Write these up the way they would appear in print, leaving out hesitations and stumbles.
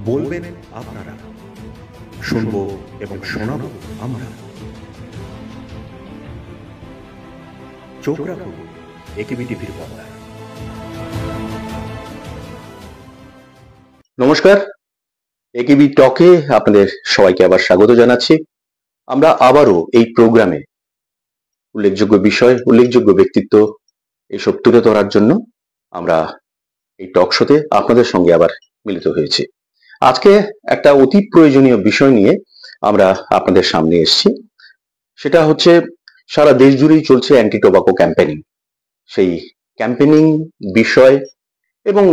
বলবেন আপনারা, শুনবো এবং শোনাবো আমরা। চোখ রাখুন একেবি টিভির পর্দায়। নমস্কার, একেবি টকে আপনাদের সবাইকে আবার স্বাগত জানাচ্ছি। আমরা আবারও এই প্রোগ্রামে উল্লেখযোগ্য বিষয়, উল্লেখযোগ্য ব্যক্তিত্ব এসব তুলে ধরার জন্য আমরা এই টক শোতে আপনাদের সঙ্গে আবার মিলিত হয়েছি। আজকে একটা অতি প্রয়োজনীয় বিষয় নিয়ে আমরা আপনাদের সামনে এসেছি। সেটা হচ্ছে সারা দেশ জুড়েই চলছে অ্যান্টি টোবাকো ক্যাম্পেনিং। সেই ক্যাম্পেনিং বিষয় এবং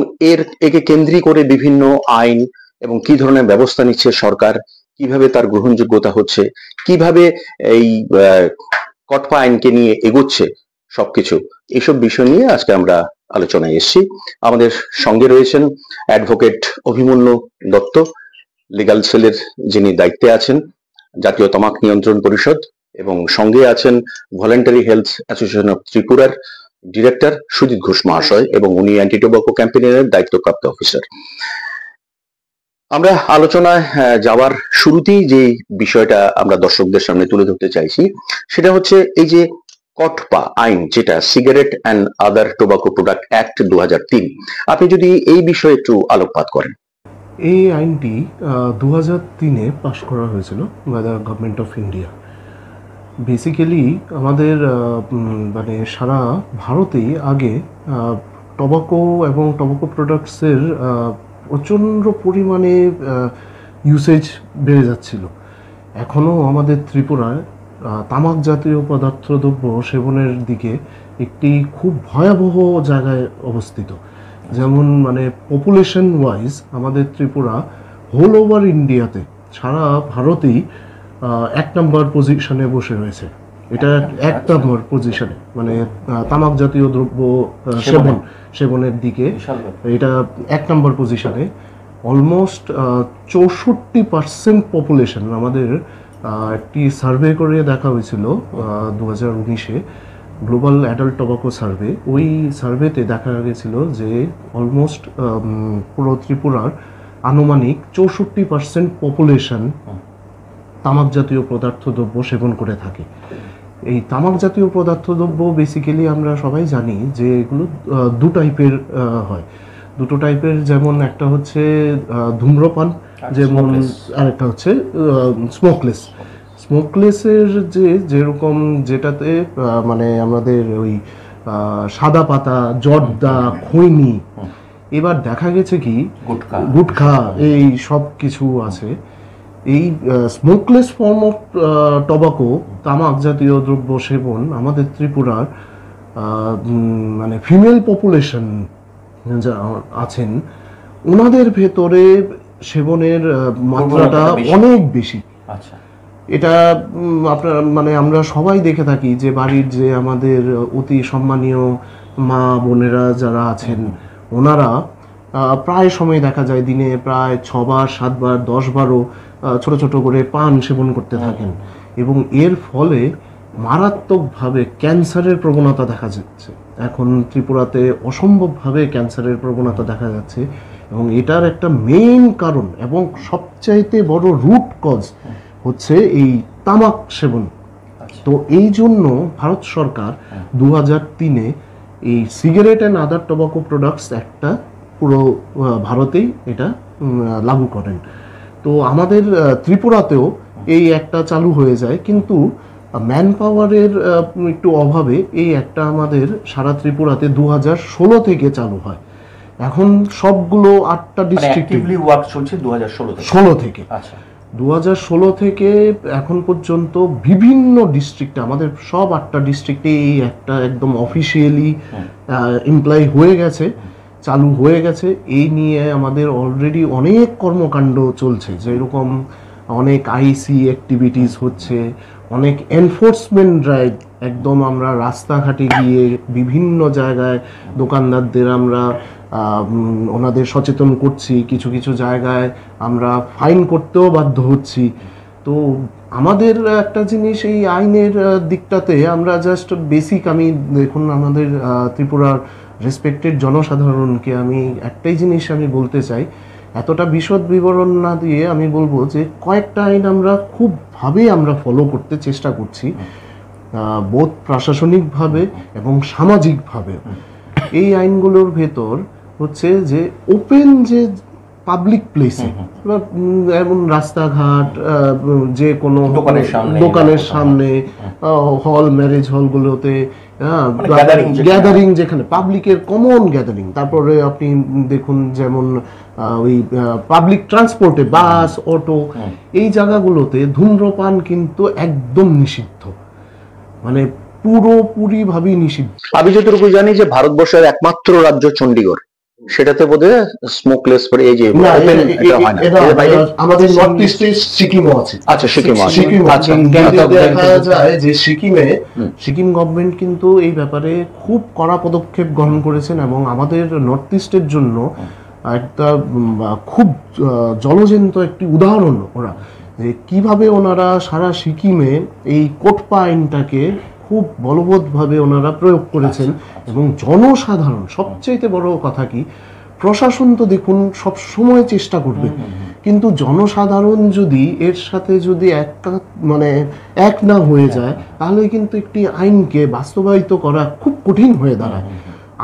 একে কেন্দ্রী করে বিভিন্ন আইন এবং কি ধরনের ব্যবস্থা নিচ্ছে সরকার, কিভাবে তার গ্রহণযোগ্যতা হচ্ছে, কিভাবে এই কটপা আইনকে নিয়ে এগোচ্ছে, সবকিছু এইসব বিষয় নিয়ে আজকে আমরা আলোচনায় এসেছি। আমাদের সঙ্গে রয়েছেন অ্যাডভোকেট অভিমন্যু দত্ত, লিগ্যাল সেলের যিনি দায়িত্বে আছেন জাতীয় তামাক নিয়ন্ত্রণ পরিষদ, এবং সঙ্গে আছেন ভলেন্টারি হেলথ অ্যাসোসিয়েশন অফ ত্রিপুরার ডিরেক্টর সুজিত ঘোষ মহাশয়, এবং উনি অ্যান্টি টোবাকো ক্যাম্পেইনের দায়িত্বপ্রাপ্ত অফিসার। আমরা আলোচনায় যাওয়ার শুরুতেই যে বিষয়টা আমরা দর্শকদের সামনে তুলে ধরতে চাইছি সেটা হচ্ছে এই যে কটপা আইন, যেটা cigarette and other tobacco product act 2003। আপনি যদি এই বিষয়ে একটু আলোকপাত করেন। এই আইনটি 2003-এ পাশ করা হয়েছিল by the government of India. Basically আমাদের মানে সারা ভারতেই আগে টবাকো এবং টবাকো প্রোডাক্টসের প্রচণ্ড পরিমাণে ইউসেজ বেড়ে যাচ্ছিল। এখনও আমাদের ত্রিপুরায় তামাক জাতীয় পদার্থদ্রব্য সেবনের দিকে একটি খুব ভয়াবহ জায়গায় অবস্থিত। যেমন মানে পপুলেশন ওয়াইজ আমাদের ত্রিপুরা হোল ওভার ইন্ডিয়াতে, সারা ভারতেই 1 নম্বর পজিশনে বসে রয়েছে। এটা 1 নম্বর পজিশনে, মানে তামাক জাতীয় দ্রব্য সেবনের দিকে এটা 1 নম্বর পজিশনে। অলমোস্ট 64% পপুলেশন আমাদের একটি সার্ভে করে দেখা হয়েছিল 2019-এ, গ্লোবাল অ্যাডাল্ট টোবাকো সার্ভে। ওই সার্ভেতে দেখা গেছিল যে অলমোস্ট পুরো ত্রিপুরার আনুমানিক 64% পপুলেশন তামাক জাতীয় পদার্থদ্রব্য সেবন করে থাকে। এই তামাক জাতীয় পদার্থদ্রব্য বেসিক্যালি আমরা সবাই জানি যে এগুলো দু টাইপের হয়, দুটো টাইপের। যেমন একটা হচ্ছে ধূম্রপান, যেমন আরেকটা হচ্ছে স্মোকলেস। স্মোকলেসের যেরকম যেটাতে মানে আমাদের ওই সাদা পাতা, জর্দা, খৈনি, এবার দেখা গেছে কি গুটখা, এই সব কিছু আছে। এই স্মোকলেস ফর্ম অফ টবাকো, তামাক জাতীয় দ্রব্য সেবন আমাদের ত্রিপুরার মানে ফিমেল পপুলেশন যা আছেন ওনাদের ভেতরে সেবনের মাত্রাটা অনেক বেশি। আচ্ছা, এটা আপনার মানে আমরা সবাই দেখে থাকি যে বাড়ির যে আমাদের অতি সম্মানীয় মা বোনেরা যারা আছেন ওনারা প্রায় সময় দেখা যায় দিনে প্রায় 6 বার 7 বার 10 বারও ছোট ছোট করে পান সেবন করতে থাকেন, এবং এর ফলে মারাত্মকভাবে ক্যান্সারের প্রবণতা দেখা যাচ্ছে। এখন ত্রিপুরাতে অসম্ভবভাবে ক্যান্সারের প্রবণতা দেখা যাচ্ছে, এবং এটার একটা মেইন কারণ এবং সবচাইতে বড় রুট কজ হচ্ছে এই তামাক সেবন। তো এই জন্য ভারত সরকার 2003-এ এই cigarette and other tobacco products একটা পুরো ভারতেই এটা লাগু করেন। তো আমাদের ত্রিপুরাতেও এই একটা চালু হয়ে যায়, কিন্তু ম্যান পাওয়ারের একটু অভাবে এই একটা আমাদের সারা ত্রিপুরাতে 2016 থেকে চালু হয়। এখন সবগুলো 8টা ডিস্ট্রিক্টে ওয়ার্ক চলছে 2016 থেকে। আচ্ছা, 2016 থেকে এখন পর্যন্ত বিভিন্ন ডিস্ট্রিক্টে, আমাদের সব 8টা ডিস্ট্রিক্টে এই একটা একদম অফিসিয়ালি এমপ্লয় হয়ে গেছে, চালু হয়ে গেছে। এই নিয়ে আমাদের অলরেডি অনেক কর্মকাণ্ড চলছে, যেরকম অনেক আইসি অ্যাক্টিভিটিস হচ্ছে, অনেক এনফোর্সমেন্ট ড্রাইভ, একদম আমরা রাস্তাঘাটে গিয়ে বিভিন্ন জায়গায় দোকানদারদের আমরা ওনাদের সচেতন করছি, কিছু কিছু জায়গায় আমরা ফাইন করতেও বাধ্য হচ্ছি। তো আমাদের একটা জিনিস এই আইনের দিকটাতে আমরা জাস্ট বেসিক, আমি দেখুন আমাদের ত্রিপুরার রেসপেক্টেড জনসাধারণকে আমি একটাই জিনিস আমি বলতে চাই এতটা বিশদ বিবরণ না দিয়ে আমি বলবো যে কয়েকটা আইন আমরা আমরা ফলো করতে চেষ্টা করছি, বোধ প্রশাসনিকভাবে এবং সামাজিকভাবে। এই আইনগুলোর ভেতর হচ্ছে যে ওপেন যে পাবলিক প্লেসে, যেমন রাস্তাঘাট, যে কোনো দোকানের সামনে, হল, ম্যারেজ হলগুলোতে, গ্যাদারিং যেখানে পাবলিকের কমন গ্যাদারিং, তারপরে আপনি দেখুন যেমন ওই পাবলিক ট্রান্সপোর্টে, বাস, অটো, এই জায়গাগুলোতে ধূম্রপান কিন্তু একদম নিষিদ্ধ, মানে পুরোপুরিভাবেই নিষিদ্ধ। আমি যতটুকু জানি যে ভারতবর্ষের একমাত্র রাজ্য চণ্ডীগড়, সেটাতে বোধহয় স্মোকলেস পরে এই যে আমাদের নর্থ ইস্টে সিকিমও আছে। আচ্ছা, সিকিম আছে। দেখা যায় যে সিকিম গভর্নমেন্ট কিন্তু এই ব্যাপারে খুব কড়া পদক্ষেপ গ্রহণ করেছেন এবং আমাদের নর্থ ইস্টের জন্য একটা খুব জলজন্ত একটি উদাহরণ ওরা, যে কিভাবে ওনারা সারা সিকিমে এই কোটপা আইনটাকে খুব বলবৎভাবে ওনারা প্রয়োগ করেছেন। এবং জনসাধারণ, সবচেয়ে বড় কথা কি, প্রশাসন তো দেখুন সব সময় চেষ্টা করবে, কিন্তু জনসাধারণ যদি এর সাথে যদি এক না হয়ে যায়, তাহলে কিন্তু একটি আইনকে বাস্তবায়িত করা খুব কঠিন হয়ে দাঁড়ায়।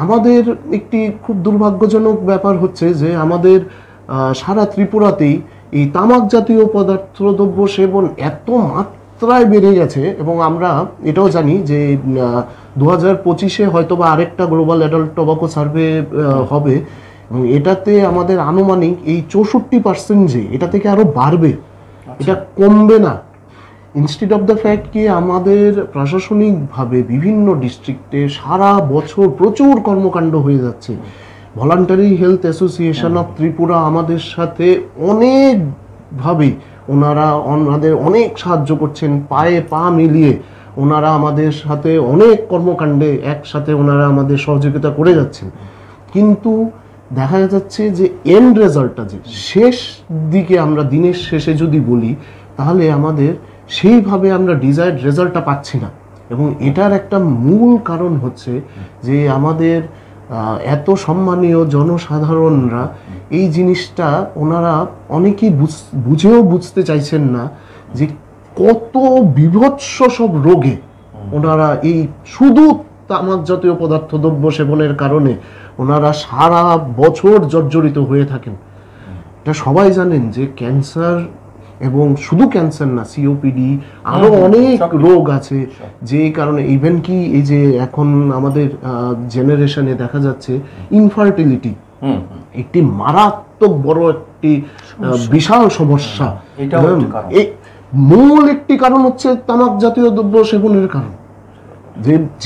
আমাদের একটি খুব দুর্ভাগ্যজনক ব্যাপার হচ্ছে যে আমাদের সারা ত্রিপুরাতেই এই তামাক জাতীয় দ্রব্য সেবন এত মাত্রায় বেড়ে গেছে, এবং আমরা এটাও জানি যে 2025-এ হয়তো বা আরেকটা গ্লোবাল অ্যাডাল্ট টোবাকো সার্ভে হবে, এবং এটাতে আমাদের আনুমানিক এই 64% যে এটা থেকে আরো বাড়বে, এটা কমবে না। ইনস্টিড অফ দ্য ফ্যাক্ট কি আমাদের প্রশাসনিকভাবে বিভিন্ন ডিস্ট্রিক্টে সারা বছর প্রচুর কর্মকাণ্ড হয়ে যাচ্ছে। Voluntary health association of Tripura আমাদের সাথে অনেকভাবে ওনারা আমাদের অনেক সাহায্য করছেন, পায়ে পা মিলিয়ে ওনারা আমাদের সাথে অনেক কর্মকাণ্ডে একসাথে ওনারা আমাদের সহযোগিতা করে যাচ্ছেন। কিন্তু দেখা যাচ্ছে যে এন্ড রেজাল্টটা, যে শেষ দিকে আমরা দিনের শেষে যদি বলি, তাহলে আমাদের সেইভাবে আমরা ডিজায়ার্ড রেজাল্টটা পাচ্ছি না। এবং এটার একটা মূল কারণ হচ্ছে যে আমাদের এত সম্মানীয় জনসাধারণরা এই জিনিসটা ওনারা অনেকেই বুঝতে চাইছেন না, যে কত বিভৎস সব রোগে ওনারা এই শুধু তামাক জাতীয় দ্রব্য সেবনের কারণে ওনারা সারা বছর জর্জরিত হয়ে থাকেন। এটা সবাই জানেন যে ক্যান্সার, এবং শুধু ক্যান্সার না, সিওপিডি, আরো অনেক রোগ আছে, যে কারণে ইভেন কি এই যে এখন আমাদের জেনারেশনে দেখা যাচ্ছে ইনফার্টিলিটি একটি মারাত্মক বড় একটি বিশাল সমস্যা। মূল একটি কারণ হচ্ছে তামাক জাতীয় দ্রব্য সেবনের কারণ।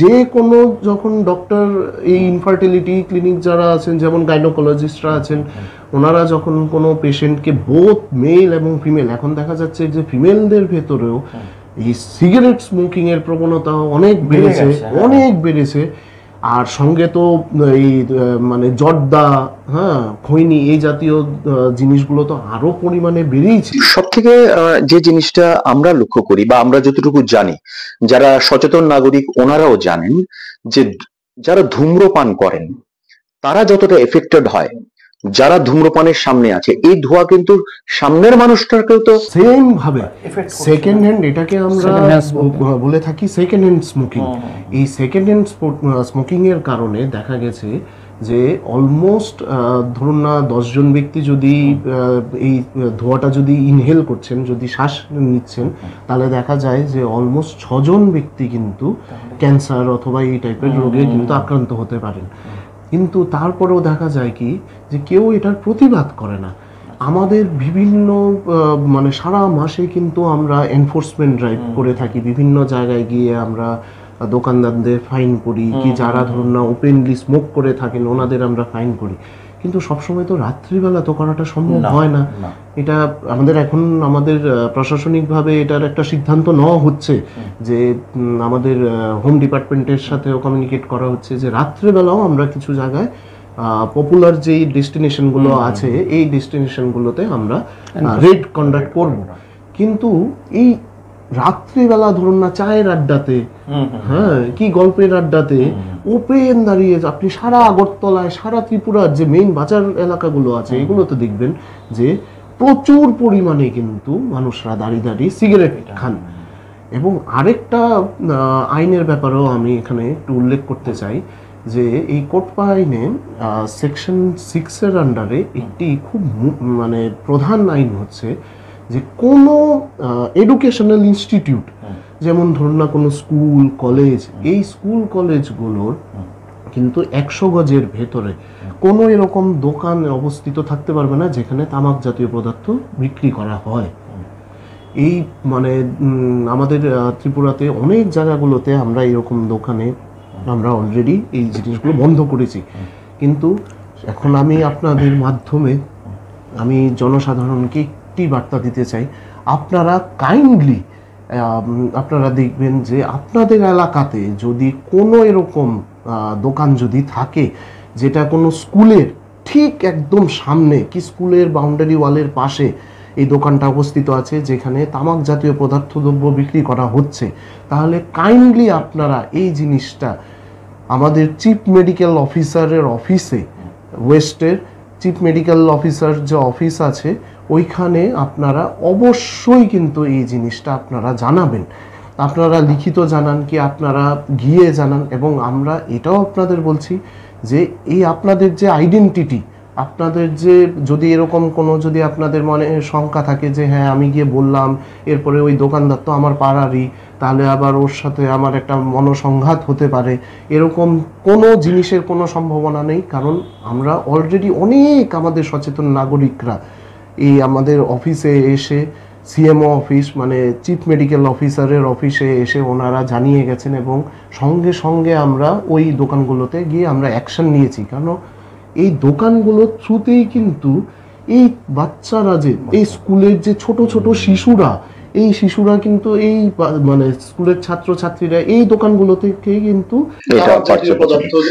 যে কোনো যখন ডক্টর এই ইনফার্টিলিটি ক্লিনিক যারা আছেন, যেমন গাইনোকোলজিস্টরা আছেন, ওনারা যখন কোনো পেশেন্টকে, বোথ মেল এবং ফিমেল, এখন দেখা যাচ্ছে যে ফিমেলদের ভেতরেও এই সিগারেট স্মোকিং এর প্রবণতা অনেক বেড়েছে। আর সঙ্গে তো এই জর্দা, খৈনি, এই জাতীয় জিনিসগুলো তো আরো পরিমাণে বেড়েইছে। সব থেকে যে জিনিসটা আমরা লক্ষ্য করি বা আমরা যতটুকু জানি, যারা সচেতন নাগরিক ওনারাও জানেন, যে যারা ধূম্রপান করেন তারা যতটা এফেক্টেড হয়, যারা ধূম্রপানের সামনে আছে, এই ধোঁয়া কিন্তু সামনের মানুষটাকেও তো সেম ভাবে সেকেন্ড হ্যান্ড, এটাকে আমরা বলে থাকি সেকেন্ড হ্যান্ড স্মোকিং। এই সেকেন্ড হ্যান্ড স্মোকিং এর কারণে দেখা গেছে যে অলমোস্ট ধরুন না 10 জন ব্যক্তি যদি এই ধোঁয়াটা যদি ইনহেল করছেন, যদি শ্বাস নিচ্ছেন, তাহলে দেখা যায় যে অলমোস্ট 6 জন ব্যক্তি কিন্তু ক্যান্সার অথবা এই টাইপের রোগে কিন্তু আক্রান্ত হতে পারেন। কিন্তু তারপরেও দেখা যায় কি যে কেউ এটার প্রতিবাদ করে না। আমাদের বিভিন্ন সারা মাসে কিন্তু আমরা এনফোর্সমেন্ট ড্রাইভ করে থাকি, বিভিন্ন জায়গায় গিয়ে আমরা দোকানদারদের ফাইন করি, কি যারা ধরুন না ওপেনলি স্মোক করে থাকেন ওনাদের আমরা ফাইন করি। কিন্তু সবসময় তো রাত্রিবেলা তো করাটা সম্ভব হয় না। এটা আমাদের প্রশাসনিকভাবে এটার একটা সিদ্ধান্ত নেওয়া হচ্ছে, যে আমাদের হোম ডিপার্টমেন্টের সাথেও কমিউনিকেট করা হচ্ছে যে রাত্রিবেলাও আমরা কিছু জায়গায় পপুলার যেই ডেস্টিনেশনগুলো আছে, এই ডেস্টিনেশনগুলোতে আমরা রেড কন্ডাক্ট করব। কিন্তু এই রাত্রিবেলা ধরুন না চায়ের আড্ডাতে, হ্যাঁ কি গল্পের আড্ডাতে ওপেন দাঁড়িয়ে আপনি সারা আগরতলায়, সারা ত্রিপুরার যে মেইন বাজার এলাকাগুলো আছে এগুলোতে দেখবেন যে প্রচুর পরিমাণে কিন্তু মানুষরা দাঁড়িয়ে দাঁড়িয়ে সিগারেট খান। এবং আরেকটা আইনের ব্যাপারেও আমি এখানে একটু উল্লেখ করতে চাই যে এই কোটপা আইনে সেকশন 6-এর আন্ডারে একটি খুব মানে প্রধান আইন হচ্ছে যে কোনো এডুকেশনাল ইনস্টিটিউট, যেমন ধরুন না কোনো স্কুল কলেজ, এই স্কুল কলেজগুলোর কিন্তু 100 গজের ভেতরে কোনো এরকম দোকান অবস্থিত থাকতে পারবে না যেখানে তামাক জাতীয় পদার্থ বিক্রি করা হয়। এই মানে আমাদের ত্রিপুরাতে অনেক জায়গাগুলোতে আমরা এরকম দোকানে আমরা অলরেডি এই জিনিসগুলো বন্ধ করেছি। কিন্তু এখন আমি আপনাদের মাধ্যমে আমি জনসাধারণকে একটি বার্তা দিতে চাই, আপনারা কাইন্ডলি আপনারা দেখবেন যে আপনাদের এলাকাতে যদি কোনো এরকম দোকান যদি থাকে যেটা কোনো স্কুলের ঠিক একদম সামনে, কি স্কুলের বাউন্ডারি ওয়ালের পাশে এই দোকানটা অবস্থিত আছে যেখানে তামাক জাতীয় পদার্থ দ্রব্য বিক্রি করা হচ্ছে, তাহলে কাইন্ডলি আপনারা এই জিনিসটা আমাদের চিফ মেডিকেল অফিসারের অফিসে, ওয়েস্টের চিফ মেডিকেল অফিসার যে অফিস আছে ওইখানে আপনারা অবশ্যই কিন্তু এই জিনিসটা আপনারা জানাবেন। আপনারা লিখিত জানান কি আপনারা গিয়ে জানান। এবং আমরা এটাও আপনাদের বলছি যে এই আপনাদের যে আইডেন্টিটি, আপনাদের যে যদি এরকম কোনো যদি আপনাদের মনে শঙ্কা থাকে যে হ্যাঁ আমি গিয়ে বললাম এরপরে ওই দোকানদার তো আমার পাড়ারই, তাহলে আবার ওর সাথে আমার একটা মনোসংঘাত হতে পারে, এরকম কোনো জিনিসের কোনো সম্ভাবনা নেই। কারণ আমরা অলরেডি অনেক আমাদের সচেতন নাগরিকরা এই আমাদের অফিসে এসে, সিএমও অফিস মানে চিফ মেডিকেল অফিসারের অফিসে এসে ওনারা জানিয়ে গেছেন এবং সঙ্গে সঙ্গে আমরা ওই দোকানগুলোতে গিয়ে আমরা অ্যাকশন নিয়েছি। কারণ এই দোকানগুলোর থ্রুতেই কিন্তু এই বাচ্চারা যে এই স্কুলের যে ছোট ছোট শিশুরা, এই শিশুরা কিন্তু এই মানে স্কুলের ছাত্রছাত্রীরা এই দোকানগুলো থেকে কিন্তু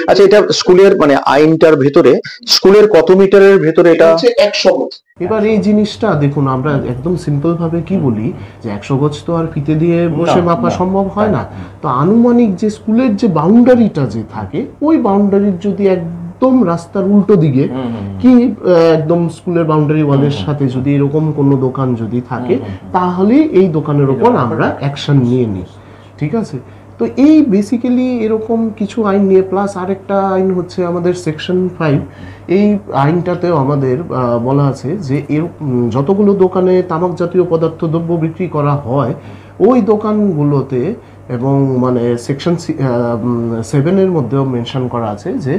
আচ্ছা, এটা স্কুলের মানে আইনটার ভেতরে স্কুলের কত মিটারের ভেতরে এটা 100 গজ। এবার এই জিনিসটা দেখুন, আমরা একদম সিম্পল ভাবে কি বলি যে 100 গজ তো আর ফিতে দিয়ে বসে মাপা সম্ভব হয় না। তো আনুমানিক যে স্কুলের যে বাউন্ডারিটা যে থাকে ওই বাউন্ডারির যদি একদম রাস্তার উল্টো দিকে কি একদম স্কুলের বাউন্ডারি ওয়ালের সাথে যদি এরকম কোনো দোকান যদি থাকে তাহলে এই দোকানের উপর আমরা অ্যাকশন নিয়ে নিই। ঠিক আছে, তো এই বেসিক্যালি এরকম কিছু আইন নিয়ে প্লাস আরেকটা আইন হচ্ছে আমাদের সেকশন 5। এই আইনটাতেও আমাদের বলা আছে যে যতগুলো দোকানে তামাক জাতীয় পদার্থ দ্রব্য বিক্রি করা হয় ওই দোকানগুলোতে, এবং মানে সেকশন 7-এর মধ্যেও মেনশন করা আছে যে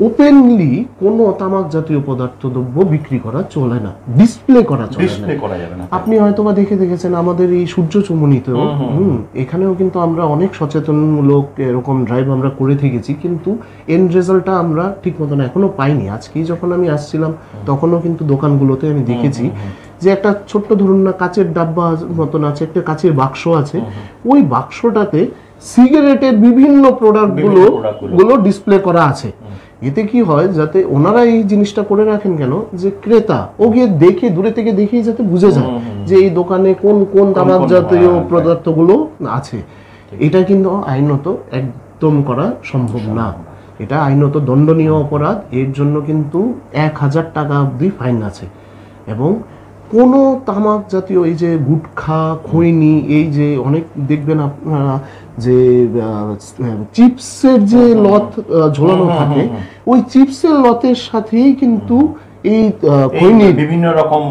ওপেনলি কোনো তামাক জাতীয় পদার্থ দ্রব্য বিক্রি করা চলে না, ডিসপ্লে করা যাবে না। আপনি হয়তোবা দেখেছেন আমাদের এই সূর্য চুমনিতেও এখানেও কিন্তু আমরা অনেক সচেতনমূলক এরকম ড্রাইভ আমরা করে থেকেছি, কিন্তু এন্ড রেজাল্টটা আমরা ঠিক মতন এখনো পাইনি। আজকেই যখন আমি আসছিলাম তখনও কিন্তু দোকানগুলোতে আমি দেখেছি যে একটা ছোট্ট ধরুন না কাচের ডাব্বা মতন আছে, একটা কাচের বাক্স আছে, ওই বাক্সটাতে সিগারেটের বিভিন্ন প্রোডাক্টগুলো ডিসপ্লে করা আছে। এতে কি হয়, যাতে ওনারা এই জিনিসটা করে রাখেন কেন যে ক্রেতা ও গিয়ে দেখে দূরে থেকে দেখেই যাতে বুঝে যায় যে এই দোকানে কোন কোন তামাক জাতীয় পদার্থগুলো আছে। এটা কিন্তু আইনত একদম করা সম্ভব না, এটা আইনত দণ্ডনীয় অপরাধ। এর জন্য কিন্তু 1000 টাকা অবধি ফাইন আছে। এবং কোনো তামাক জাতীয় এই যে গুটখা, খৈনি, এই যে অনেক দেখবেন আপনারা যে চিপসের যে লথ ঝোলানো থাকে, ওই চিপসের লথের সাথেই কিন্তু এই খৈনি বিভিন্ন রকম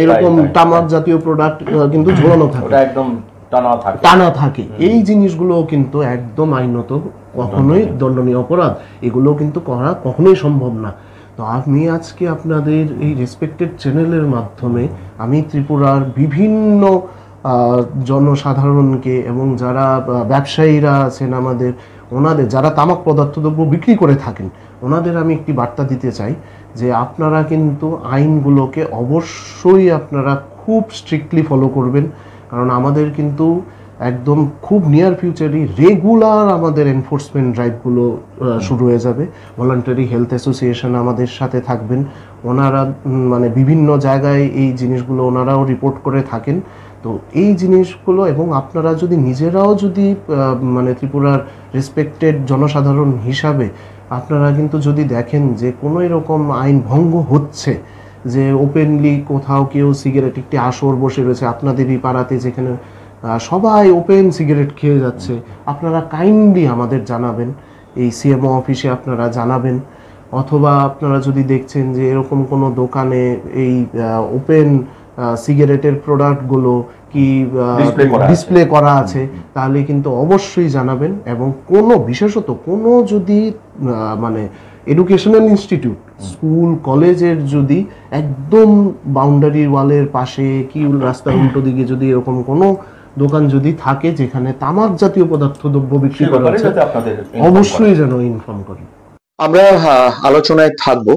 এরকম তামাক জাতীয় প্রোডাক্ট কিন্তু ঝোলানো থাকে, একদম টানা থাকে। এই জিনিসগুলো কিন্তু একদম আইনত কখনোই দণ্ডনীয় অপরাধ, এগুলো কিন্তু করা কখনোই সম্ভব না। তো আমি আজকে আপনাদের এই রেসপেক্টেড চ্যানেলের মাধ্যমে আমি ত্রিপুরার বিভিন্ন জনসাধারণকে এবং যারা ব্যবসায়ীরা আছেন আমাদের, ওনাদের যারা তামাক পদার্থ দ্রব্য বিক্রি করে থাকেন, ওনাদের আমি একটি বার্তা দিতে চাই যে আপনারা কিন্তু আইনগুলোকে অবশ্যই আপনারা খুব স্ট্রিক্টলি ফলো করবেন। কারণ আমাদের কিন্তু একদম খুব নিয়ার ফিউচারই রেগুলার আমাদের এনফোর্সমেন্ট ড্রাইভগুলো শুরু হয়ে যাবে। ভলান্টারি হেলথ অ্যাসোসিয়েশন আমাদের সাথে থাকবেন, ওনারা মানে বিভিন্ন জায়গায় এই জিনিসগুলো ওনারাও রিপোর্ট করে থাকেন তো এই জিনিসগুলো, এবং আপনারা যদি নিজেরাও যদি মানে ত্রিপুরার রেসপেক্টেড জনসাধারণ হিসাবে আপনারা কিন্তু যদি দেখেন যে কোনো এরকম আইন ভঙ্গ হচ্ছে, যে ওপেনলি কোথাও কেউ সিগারেট, একটি আসর বসে রয়েছে আপনাদেরই পাড়াতে যেখানে সবাই ওপেন সিগারেট খেয়ে যাচ্ছে, আপনারা কাইন্ডলি আমাদের জানাবেন, এই সিএমও অফিসে আপনারা জানাবেন। অথবা আপনারা যদি দেখছেন যে এরকম কোনো দোকানে এই ওপেন সিগারেটের প্রোডাক্টগুলো কি ডিসপ্লে করা আছে, তাহলে কিন্তু অবশ্যই জানাবেন। এবং কোনো বিশেষত কোনো যদি মানে এডুকেশনাল ইনস্টিটিউট, স্কুল কলেজের যদি একদম বাউন্ডারি ওয়ালের পাশে কি রাস্তার উল্টো দিকে যদি এরকম কোনো দোকান যদি থাকে যেখানে তামাক জাতীয় পদার্থ দ্রব্য বিক্রি করা হচ্ছে, অবশ্যই যেন ইনফর্ম করেন। আমরা আলোচনায় থাকবো।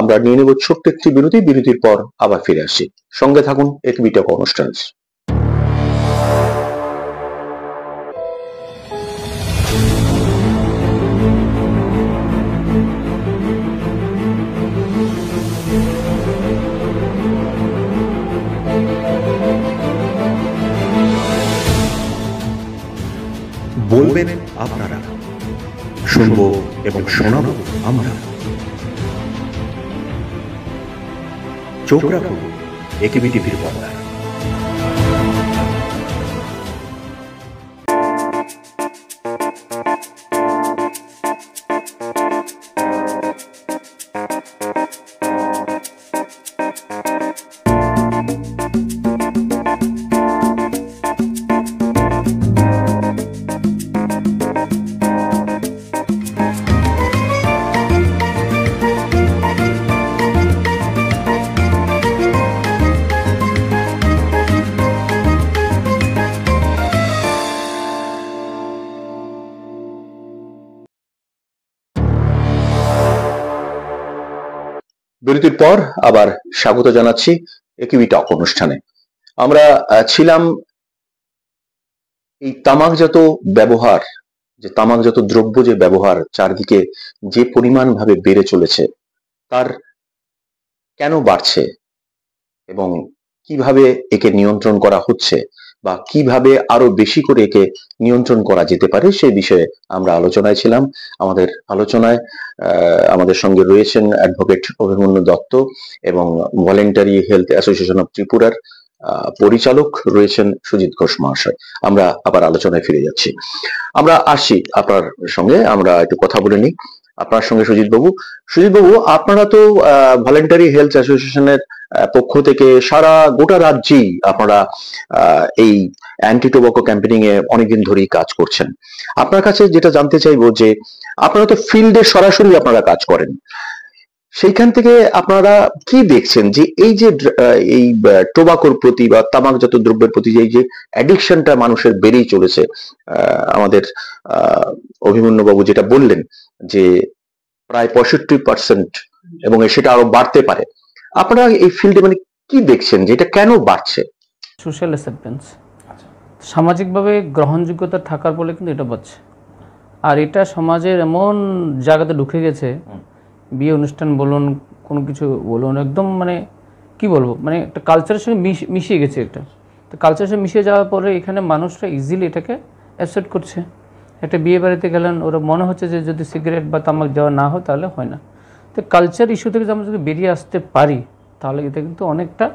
আমরা নিয়ে নেব ছোট্ট একটি বিরতি। বিরতির পর আবার ফিরে আসি। সঙ্গে থাকুন একিবি টক অনুষ্ঠান। বলবেন আপনারা, শুনবো এবং শোনাবো আমরা। চোখ রাখুন একিবি টিভির পর্দায়। বিরতির পর আবার স্বাগত জানাচ্ছি একিবি টক অনুষ্ঠানে। আমরা ছিলাম এই তামাকজাত ব্যবহার, যে তামাকজাত দ্রব্য যে ব্যবহার চারদিকে যে পরিমাণ ভাবে বেড়ে চলেছে, তার কেন বাড়ছে এবং কিভাবে একে নিয়ন্ত্রণ করা হচ্ছে, বা কিভাবে আরো বেশি করে একে নিয়ন্ত্রণ করা যেতে পারে, সেই বিষয়ে আমরা আলোচনায় ছিলাম। আমাদের আলোচনায় আমাদের সঙ্গে রয়েছেন অ্যাডভোকেট অভিমন্যু দত্ত এবং ভলেন্টারি হেলথ অ্যাসোসিয়েশন অফ ত্রিপুরার পরিচালক রয়েছেন সুজিত ঘোষ মহাশয়। আমরা আবার আলোচনায় ফিরে যাচ্ছি। আমরা আসছি আপনার সঙ্গে, আমরা একটু কথা বলে নিই আপনার সঙ্গে। সুজিত বাবু, আপনারা তো ভলেন্টারি হেলথ অ্যাসোসিয়েশনের পক্ষ থেকে সারা গোটা রাজ্যেই আপনারা এই অ্যান্টি টোবাকো ক্যাম্পেইনিং এ অনেকদিন ধরেই কাজ করছেন। আপনার কাছে যেটা জানতে চাইবো, যে আপনারা তো ফিল্ডে সরাসরি আপনারা কাজ করেন, সেইখান থেকে আপনারা কি দেখছেন যে এই যে এই টোবাকোর প্রতি বা তামাকজাত দ্রব্যের প্রতি যে এই যে অ্যাডিকশনটা মানুষের বেড়েই চলেছে, আমাদের অভিমন্যু বাবু যেটা বললেন যে প্রায় 65%, এবং সেটা আরো বাড়তে পারে, আপনারা এই ফিল্ডে মানে কি দেখছেন যে এটা কেন বাড়ছে? সোশ্যাল অ্যাকসেপ্টেন্স, সামাজিকভাবে গ্রহণযোগ্যতা থাকার বলে কিন্তু এটা বাড়ছে। আর এটা সমাজের এমন জায়গাতে ঢুকে গেছে, বিয়ে অনুষ্ঠান বলুন, কোনো কিছু বলুন, একদম মানে কি বলবো, মানে একটা কালচারের সঙ্গে মিশিয়ে গেছে একটা। তো কালচারের সঙ্গে মিশিয়ে যাওয়ার পরে এখানে মানুষরা ইজিলি এটাকে অ্যাকসেপ্ট করছে। একটা বিয়ে বাড়িতে গেলেন, ওরা মনে হচ্ছে যে যদি সিগারেট বা তামাক দেওয়া না হয় তাহলে হয় না। তো কালচার ইস্যু থেকে আমরা যদি বেরিয়ে আসতে পারি, তাহলে এটা কিন্তু অনেকটা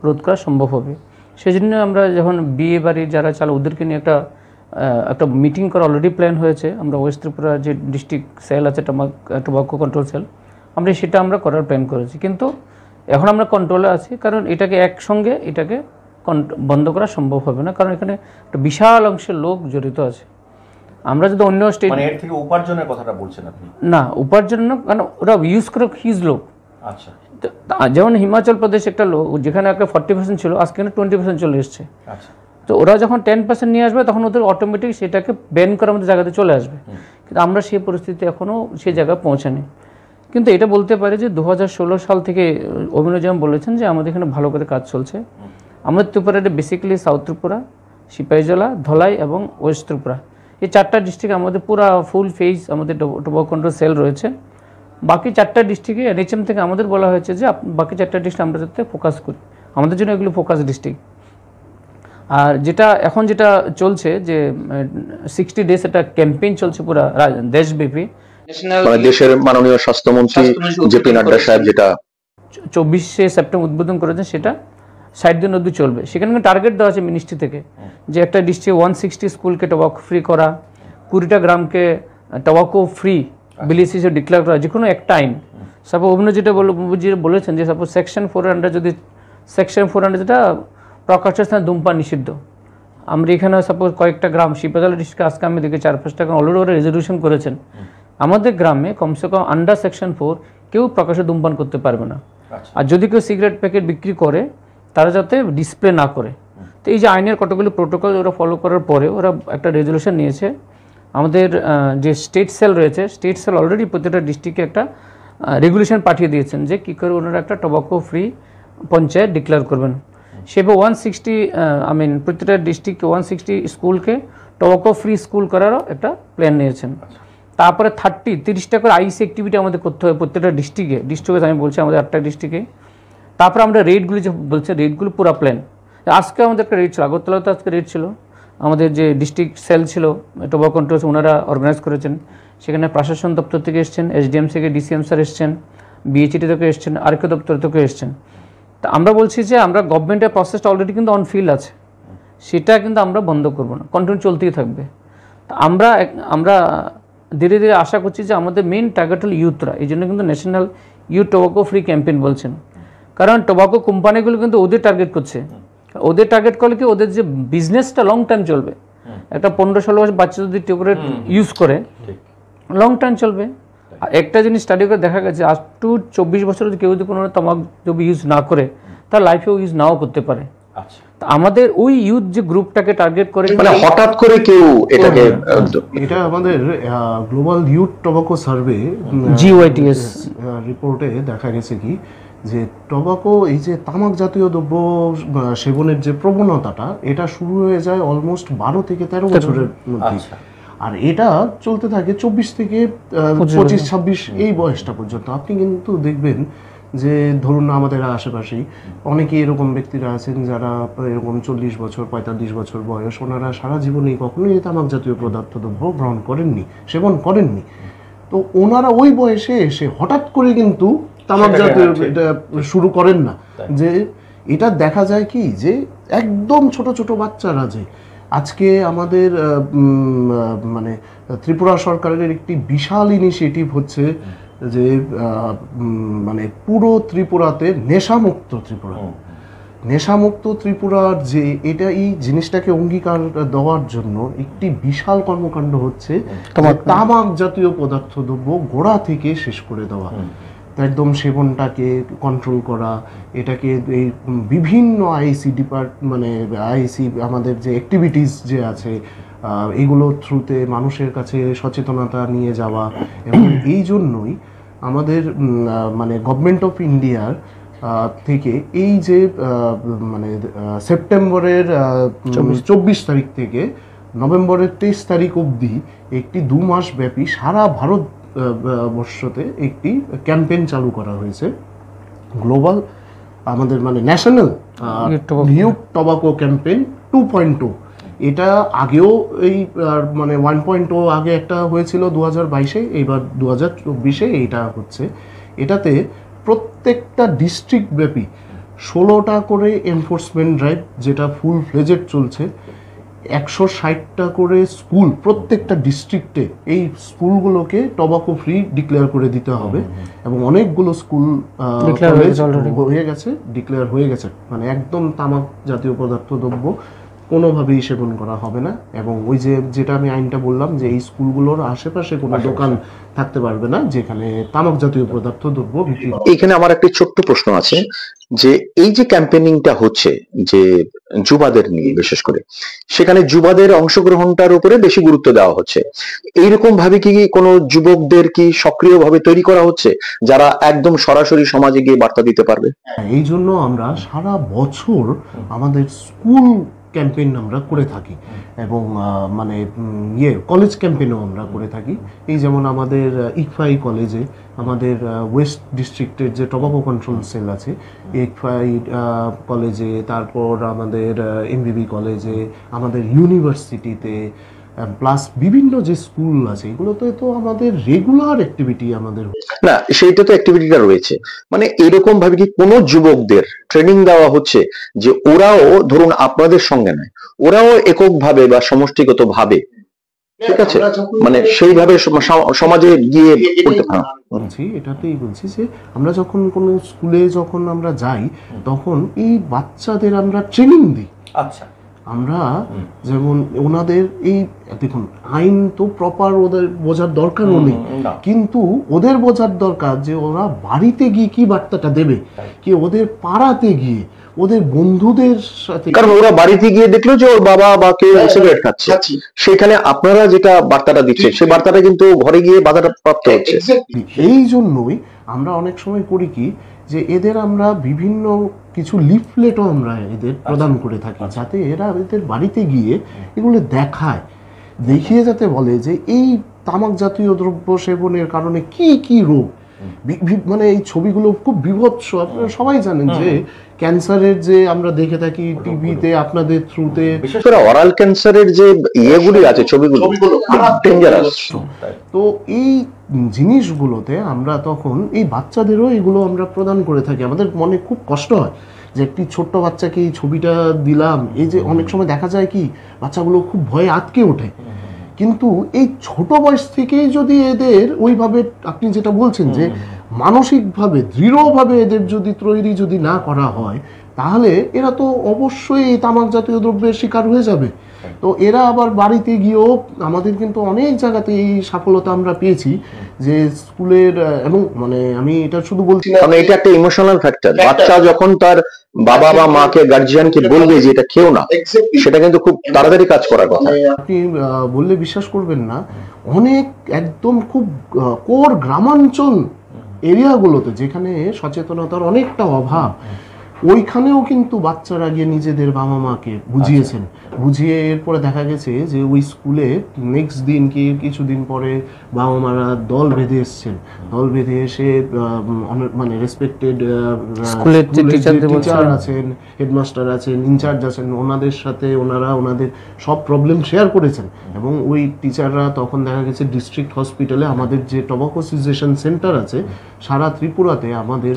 রোধ করা সম্ভব হবে। সেই জন্য আমরা যখন বিয়ে বাড়ি যারা চালায় ওদেরকে নিয়ে একটা মিটিং করা অলরেডি প্ল্যান হয়েছে। আমরা ওয়েস্ট ত্রিপুরা যে ডিস্ট্রিক্ট সেল আছে টোবাকো কন্ট্রোল সেল, আমরা করার প্ল্যান করেছি। কিন্তু এখন আমরা কন্ট্রোলে আছি, কারণ এটাকে একসঙ্গে বন্ধ করা সম্ভব হবে না, কারণ এখানে একটা বিশাল অংশের লোক জড়িত আছে। আমরা যদি অন্য স্টেট, মানে এর থেকে উপার্জনের কথাটা বলছেন আপনি? না, উপার্জন না, কারণ ওরা ইউজ করে হিজ লোক। আচ্ছা, যেমন হিমাচল প্রদেশ একটা লোক, যেখানে একটা 40% ছিল, আজকে 20% চলে এসছে। আচ্ছা, তো ওরা যখন 10% নিয়ে আসবে, তখন ওদের অটোমেটিক সেটাকে ব্যান করার মতো জায়গাতে চলে আসবে। কিন্তু আমরা সেই পরিস্থিতি এখনও সেই জায়গায় পৌঁছানি। কিন্তু এটা বলতে পারি যে 2016 সাল থেকে অভিনয় যেমন বলেছেন যে আমাদের এখানে ভালো করে কাজ চলছে। আমাদের ত্রিপুরাটা বেসিক্যালি সাউথ ত্রিপুরা, সিপাহীজলা, ধলাই এবং ওয়েস্ট ত্রিপুরা, এই 4টা ডিস্ট্রিক্টে আমাদের পুরা ফুল ফেজ আমাদের টোবাকো কন্ট্রোল সেল রয়েছে। বাকি 4টা ডিস্ট্রিক্টে এনএইচএম থেকে আমাদের বলা হয়েছে যে বাকি 4টা ডিস্ট্রিক্ট আমরা যাতে ফোকাস করি, আমাদের জন্য এগুলো ফোকাস ডিস্ট্রিক্ট। আর যেটা এখন যেটা চলছে যে 60 ডেজ একটা ক্যাম্পেইন চলছে পুরো দেশব্যাপী, মানে দেশের মাননীয় স্বাস্থ্যমন্ত্রী জেপি নাড্ডা সাহেব যেটা 24শে সেপ্টেম্বর উদ্বোধন করেছেন, সেটা 60 দিন অবধি চলবে। সেখানে টার্গেট দেওয়া আছে মিনিস্ট্রি থেকে যে একটা ডিস্ট্রিক্টে 160 স্কুলকে টোবাকো ফ্রি করা, 20টা গ্রামকে টোবাকো ফ্রি ভিলেজ হিসেবে ডিক্লেয়ার করা, যে কোনো একটা আইন। সাপোজ অভিনয় যেটা বলেছেন যে সাপোজ সেকশন 400 যদি সেকশন 400 যেটা প্রকাশ্যে স্থানে ধূমপান নিষিদ্ধ, আমরা এখানে সাপোজ কয়েকটা গ্রাম শিববাজার ডিস্ট্রিক্টে আজকে আমি দেখি 4-5টা গ্রাম অলরেডি ওরা রেজলিউশন করেছেন আমাদের গ্রামে কমসে কম আন্ডার সেকশন 4 কেউ প্রকাশ্যে ধূমপান করতে পারবে না। আর যদি কেউ সিগারেট প্যাকেট বিক্রি করে তারা যাতে ডিসপ্লে না করে। তো এই যে আইনের কতগুলি প্রোটোকল ওরা ফলো করার পরে ওরা একটা রেজলিউশন নিয়েছে। আমাদের যে স্টেট সেল রয়েছে, স্টেট সেল অলরেডি প্রতিটা ডিস্ট্রিক্টে একটা রেগুলেশন পাঠিয়ে দিয়েছেন যে কী করে ওনারা একটা টোবাকো ফ্রি পঞ্চায়েত ডিক্লেয়ার করবেন। সেভাবে 160 প্রতিটা ডিস্ট্রিক্টে 160 স্কুলকে টোবাকো ফ্রি স্কুল করারও একটা প্ল্যান নিয়েছেন। তারপরে 30টা করে আইসি অ্যাক্টিভিটি আমাদের করতে হবে প্রত্যেকটা ডিস্ট্রিক্টে আমি বলছি আমাদের 8টা ডিস্ট্রিক্টে। তারপরে আমরা রেটগুলি যে বলছে রেটগুলো পুরো প্ল্যান। আজকে আমাদের একটা রেট ছিল, আগরতলাতে আজকে রেট ছিল, আমাদের যে ডিস্ট্রিক্ট সেল ছিল টোবাকো কন্ট্রোল ওনারা অর্গানাইজ করেছেন, সেখানে প্রশাসন দপ্তর থেকে এসছেন, এসডিএম থেকে ডিসিএম স্যার এসছেন, বিএচইটি থেকে এসছেন, আরকে দপ্তর থেকে এসছেন। তা আমরা বলছি যে আমরা গভর্নমেন্টের প্রসেসটা অলরেডি কিন্তু অন ফিল্ড আছে, সেটা কিন্তু আমরা বন্ধ করব না, কন্টিনিউ চলতেই থাকবে। তা আমরা ধীরে ধীরে আশা করছি যে আমাদের মেইন টার্গেট হল ইউথরা, এই জন্য কিন্তু national youth tobacco free campaign বলছেন। কারণ টোবাকো কোম্পানিগুলো কিন্তু ওদের টার্গেট করছে, ওদের টার্গেট করলে কি ওদের যে বিজনেসটা লং টাইম চলবে। একটা 15-16 বছর বাচ্চা যদি টিউবওয়েল ইউজ করে লং টাইম চলবে। আর একটা জিনিস স্টাডি করে দেখা গেছে আপ টু 24 বছর যদি কেউ যদি কোনো তামাক যদি ইউজ না করে তার লাইফেও ইউজ নাও করতে পারে। আমাদের ওই ইউথ যে গ্রুপটাকে টার্গেট করে মানে হঠাৎ করে কেউ এটাকে এটা আমাদের global youth tobacco survey GYTS রিপোর্টে দেখা গেছে কি যে টোবাকো এই যে তামাক জাতীয় দ্রব্য সেবনের যে প্রবণতাটা এটা শুরু হয়ে যায় অলমোস্ট 12 থেকে 13 বছরের মধ্যে। আর এটা চলতে থাকে 24 থেকে 25-26 এই বয়সটা পর্যন্ত। আপনি কিন্তু দেখবেন যে ধরুন আমাদের আশেপাশেই অনেকেই এরকম ব্যক্তিরা আছেন যারা এরকম 40 বছর 45 বছর বয়স, ওনারা সারা জীবনেই কখনোই তামাক জাতীয় পদার্থ দ্রব্য গ্রহণ করেননি, সেবন করেননি। তো ওনারা ওই বয়সে এসে হঠাৎ করে কিন্তু তামাক জাতীয় এটা শুরু করেন না। যে এটা দেখা যায় কি যে একদম ছোট ছোট বাচ্চারা যে আজকে আমাদের মানে ত্রিপুরা সরকারের একটি বিশাল ইনিশিয়েটিভ হচ্ছে যে মানে পুরো ত্রিপুরাতে নেশামুক্ত ত্রিপুরা, নেশামুক্ত ত্রিপুরার যে এটা এই জিনিসটাকে অঙ্গীকার দেওয়ার জন্য একটি বিশাল কর্মকাণ্ড হচ্ছে তামাক জাতীয় পদার্থ দ্রব্য গোড়া থেকে শেষ করে দেওয়া, একদম সেবনটাকে কন্ট্রোল করা, এটাকে এই বিভিন্ন আইসি মানে আইসি আমাদের যে অ্যাক্টিভিটিস যে আছে এগুলোর থ্রুতে মানুষের কাছে সচেতনতা নিয়ে যাওয়া। এবং এই জন্যই আমাদের মানে গভর্নমেন্ট অফ ইন্ডিয়ার থেকে এই যে মানে সেপ্টেম্বরের 24 তারিখ থেকে নভেম্বরের 23 তারিখ অবধি একটি 2 মাস ব্যাপী সারা ভারত বর্ষতে একটি ক্যাম্পেইন চালু করা হয়েছে, গ্লোবাল আমাদের মানে ন্যাশনাল ইউথ টোবাকো ক্যাম্পেইন 2.0। এটা আগেও এই মানে 1.0 আগে একটা হয়েছিল 2022-এ, এইবার 2024-এ এইটা হচ্ছে। এটাতে প্রত্যেকটা ডিস্ট্রিক্ট ব্যাপী 16টা করে এনফোর্সমেন্ট ড্রাইভ যেটা ফুল ফ্লেজেড চলছে, 160টা করে স্কুল প্রত্যেকটা ডিস্ট্রিক্টে এই স্কুলগুলোকে টোবাকো ফ্রি ডিক্লেয়ার করে দিতে হবে। এবং অনেকগুলো স্কুল ডিক্লেয়ার হয়ে গেছে, মানে একদম তামাক জাতীয় পদার্থ দ্রব্য কোনোভাবেই সেবন করা হবে না। এবং ওই যে যেটা আমি আইনটা বললাম যে এই স্কুলগুলোর আশেপাশে কোনো দোকান থাকতে পারবে না যেখানে তামাক জাতীয় পদার্থ দ্রব্য বিক্রি। এখানে আমার একটি ছোট্ট প্রশ্ন আছে যে এই যে ক্যাম্পেইনিংটা হচ্ছে যে যুবাদের নিয়ে বিশেষ করে, সেখানে যুবাদের অংশগ্রহণটার উপরে বেশি গুরুত্ব দেওয়া হচ্ছে। এইরকম ভাবে কি কোনো যুবকদের কি সক্রিয়ভাবে তৈরি করা হচ্ছে যারা একদম সরাসরি সমাজে গিয়ে বার্তা দিতে পারবে? এই জন্য আমরা সারা বছর আমাদের স্কুল ক্যাম্পেইন আমরা করে থাকি এবং মানে কলেজ ক্যাম্পেইনও আমরা করে থাকি। এই যেমন আমাদের ইকফাই কলেজে, আমাদের ওয়েস্ট ডিস্ট্রিক্টের যে টোবাকো কন্ট্রোল সেল আছে, ইকফাই কলেজে, তারপর আমাদের এমবিবি কলেজে, আমাদের ইউনিভার্সিটিতে, প্লাস বিভিন্ন যে স্কুল আছে, এগুলোতে তো আমাদের রেগুলার অ্যাক্টিভিটি আমাদের। না, সেইটা তো অ্যাক্টিভিটিটা রয়েছে, মানে এরকম ভাবে কি কোনো যুবকদের ট্রেনিং দেওয়া হচ্ছে যে ওরাও ধরুন আপনাদের সঙ্গে নয়, ওরাও এককভাবে বা সমষ্টিগত ভাবে, ঠিক আছে, মানে সেইভাবে সমাজে গিয়ে করতে পারে? বলছি, এটাতেই বলছি যে আমরা যখন কোনো স্কুলে যখন আমরা যাই, তখন এই বাচ্চাদের আমরা ট্রেনিং দিই। আচ্ছা, আমরা যেমন ওনাদের এই দেখুন, আইন তো প্রপার ওদের বোঝার দরকারও নেই, কিন্তু ওদের বোঝার দরকার যে ওরা বাড়িতে গিয়ে কি বার্তাটা দেবে, কি ওদের পাড়াতে গিয়ে ওদের বন্ধুদের সাথে, কারণ ওরা বাড়িতে গিয়ে দেখলো যে ওর বাবা বা কেউ সিগারেট খাচ্ছে, সেখানে আপনারা যেটা বার্তাটা দিচ্ছেন সেই বার্তাটা কিন্তু ঘরে গিয়ে বাধাটা প্রাপ্ত হচ্ছে। এই জন্যই আমরা অনেক সময় করি কি, যে এদের আমরা বিভিন্ন কিছু লিফলেটও আমরা এদের প্রদান করে থাকি, যাতে এরা এদের বাড়িতে গিয়ে এগুলো দেখায়, দেখিয়ে যাতে বলে যে এই তামাক জাতীয় দ্রব্য সেবনের কারণে কি কি রোগ, মানে এই ছবিগুলো খুব বিভৎস। আপনারা সবাই জানেন যে ক্যান্সারের যে আমরা দেখে থাকি টিভিতে আপনাদের থ্রুতে, বিশেষ করে অরাল ক্যান্সারের যে ইয়েগুলি আছে, ছবিগুলো ডেঞ্জারাস। তো এই জিনিসগুলোতে আমরা তখন এই বাচ্চাদেরও এগুলো আমরা প্রদান করে থাকি। আমাদের মনে খুব কষ্ট হয় যে একটি ছোট্ট বাচ্চাকে এই ছবিটা দিলাম, এই যে অনেক সময় দেখা যায় কি বাচ্চাগুলো খুব ভয়ে আটকে ওঠে, কিন্তু এই ছোট বয়স থেকেই যদি এদের ওইভাবে আপনি যেটা বলছেন যে মানসিকভাবে দৃঢ়ভাবে এদের যদি তৈরি যদি না করা হয়, তাহলে এরা তো অবশ্যই এই তামাক জাতীয় দ্রব্যের শিকার হয়ে যাবে। তো এরা আবার বাড়িতে গিয়েও, আমাদের কিন্তু অনেক জায়গাতে এই সফলতা আমরা পেয়েছি যে স্কুলের, এবং মানে আমি এটা শুধু বলছি না, কারণ এটা একটা ইমোশনাল ফ্যাক্টর। বাচ্চা যখন তার বাবা বা মাকে, গার্জিয়ানকে বলবে যে এটা খেও না, সেটা কিন্তু খুব তাড়াতাড়ি কাজ করার কথা। আপনি বললে বিশ্বাস করবেন না, অনেক একদম খুব কোর গ্রামাঞ্চল এরিয়াগুলোতে যেখানে সচেতনতার অনেকটা অভাব, ওইখানেও কিন্তু বাচ্চারা গিয়ে নিজেদের বাবা মাকে বুঝিয়েছেন, বুঝিয়ে এরপরে দেখা গেছে যে ওই স্কুলে নেক্সট দিন কি কিছুদিন পরে বাবা মারা দল বেঁধে এসছেন, দল বেঁধে এসে মানে রেসপেক্টেড স্কুলের যে টিচার আছেন, হেডমাস্টার আছেন, ইনচার্জ আছেন, ওনাদের সাথে ওনারা ওনাদের সব প্রবলেম শেয়ার করেছেন। এবং ওই টিচাররা তখন দেখা গেছে ডিস্ট্রিক্ট হসপিটালে, আমাদের যে টোবাকো সিজেশন সেন্টার আছে সারা ত্রিপুরাতে, আমাদের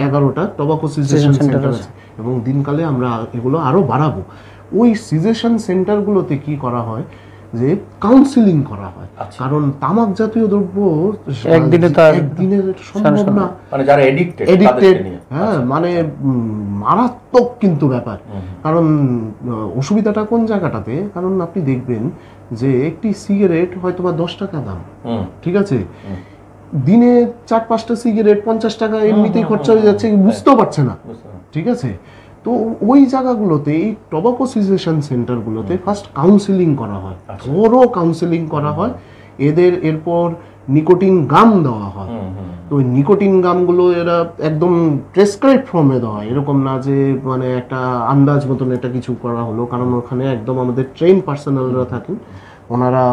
11টা টোবাকো সিজেশন সেন্টার আছে, এবং দিনকালে আমরা এগুলো আরো বাড়াবো। ওই সিজেশন সেন্টারগুলোতে কি করা হয়, যে কাউন্সিলিং করা হয়, কারণ তামাক জাতীয় দ্রব্য একদিনের সম্ভব না, মানে যারা এডিক্টেড, হ্যাঁ, মানে মারাত্মক কিন্তু ব্যাপার। কারণ অসুবিধাটা কোন জায়গাটাতে, কারণ আপনি দেখবেন যে একটি সিগারেট হয়তো বা 10 টাকা দাম, ঠিক আছে, দিনে 4-5টা সিগারেট 50 টাকা এমনিতেই খরচা হয়ে যাচ্ছে, বুঝতেও পারছে না, ঠিক আছে। তো ওই জায়গাগুলোতে, এই টোবাকো সিজেশন সেন্টারগুলোতে ফার্স্ট কাউন্সিলিং করা হয়, বড় কাউন্সিলিং করা হয় এদের, এরপর নিকোটিন গাম দেওয়া হয়। তো ওই নিকোটিন গামগুলো এরা একদম প্রেসক্রাইব ফর্মে দেওয়া হয়, এরকম না যে মানে একটা আন্দাজ মতন এটা কিছু করা হলো, কারণ ওখানে একদম আমাদের ট্রেন পার্সোনালরা থাকেন, ওনারা